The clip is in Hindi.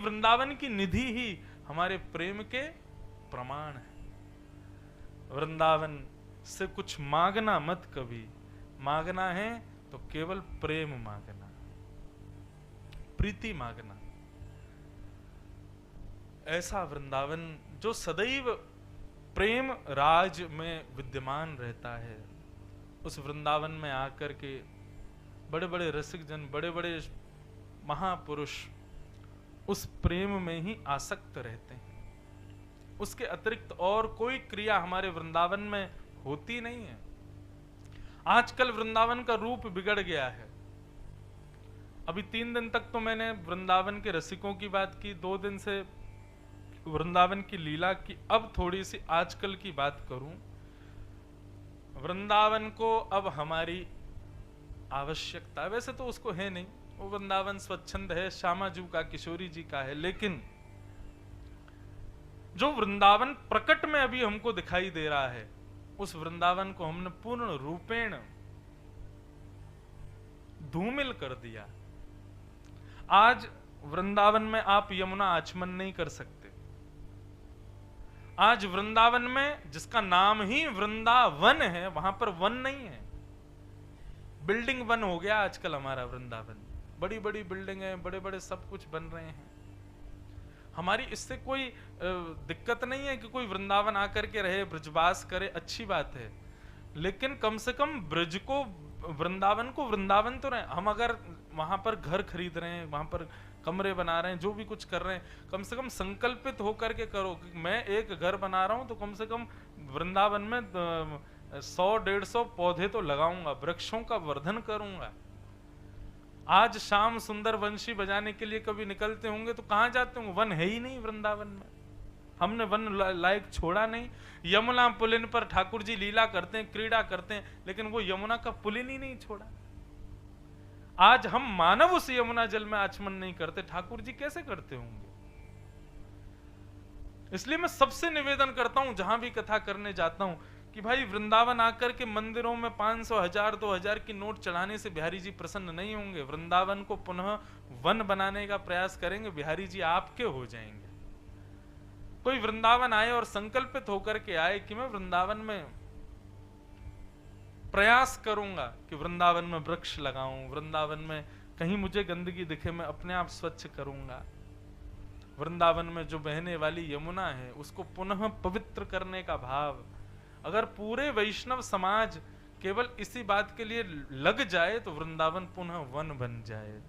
वृंदावन की निधि ही हमारे प्रेम के प्रमाण है। वृंदावन से कुछ मांगना मत कभी, मांगना है तो केवल प्रेम मांगना, प्रीति मांगना। ऐसा वृंदावन जो सदैव प्रेम राज में विद्यमान रहता है, उस वृंदावन में आकर के बड़े बड़े रसिक जन, बड़े बड़े महापुरुष उस प्रेम में ही आसक्त रहते हैं। उसके अतिरिक्त और कोई क्रिया हमारे वृंदावन में होती नहीं है। आजकल वृंदावन का रूप बिगड़ गया है। अभी 3 दिन तक तो मैंने वृंदावन के रसिकों की बात की, 2 दिन से वृंदावन की लीला की। अब थोड़ी सी आजकल की बात करूं। वृंदावन को अब हमारी आवश्यकता, वैसे तो उसको है नहीं, वो वृंदावन स्वच्छंद है, श्यामा जी का, किशोरी जी का है, लेकिन जो वृंदावन प्रकट में अभी हमको दिखाई दे रहा है, उस वृंदावन को हमने पूर्ण रूपेण धूमिल कर दिया। आज वृंदावन में आप यमुना आचमन नहीं कर सकते। आज वृंदावन में, जिसका नाम ही वृंदावन है, वहां पर वन नहीं है। बिल्डिंग वन हो गया आजकल हमारा वृंदावन। बड़ी बड़ी बिल्डिंग है, बड़े बड़े सब कुछ बन रहे हैं। हमारी इससे कोई दिक्कत नहीं है कि कोई वृंदावन आकर के रहे, ब्रजवास करे, अच्छी बात है। लेकिन कम से कम ब्रज को, वृंदावन को वृंदावन तो रहे। हम अगर वहां पर घर खरीद रहे हैं, वहां पर कमरे बना रहे हैं, जो भी कुछ कर रहे हैं, कम से कम संकल्पित होकर के करो कि मैं एक घर बना रहा हूं तो कम से कम वृंदावन में 100-150 पौधे तो लगाऊंगा, वृक्षों का वर्धन करूंगा। आज शाम सुंदर वंशी बजाने के लिए कभी निकलते होंगे तो कहां जाते होंगे? वन है ही नहीं वृंदावन में। हमने वन लायक छोड़ा नहीं। यमुना पुलिन पर ठाकुर जी लीला करते हैं, क्रीड़ा करते हैं, लेकिन वो यमुना का पुलिन ही नहीं छोड़ा। आज हम मानव उस यमुना जल में आचमन नहीं करते, ठाकुर जी कैसे करते होंगे? इसलिए मैं सबसे निवेदन करता हूं, जहां भी कथा करने जाता हूं, कि भाई वृंदावन आकर के मंदिरों में 500, 1000, 2000 की नोट चढ़ाने से बिहारी जी प्रसन्न नहीं होंगे। वृंदावन को पुनः वन बनाने का प्रयास करेंगे, बिहारी जी आपके हो जाएंगे। कोई वृंदावन आए और संकल्पित होकर के आए कि मैं वृंदावन में प्रयास करूंगा कि वृंदावन में वृक्ष लगाऊं, वृंदावन में कहीं मुझे गंदगी दिखे मैं अपने आप स्वच्छ करूंगा, वृंदावन में जो बहने वाली यमुना है उसको पुनः पवित्र करने का भाव, अगर पूरे वैष्णव समाज केवल इसी बात के लिए लग जाए तो वृंदावन पुनः वन बन जाए।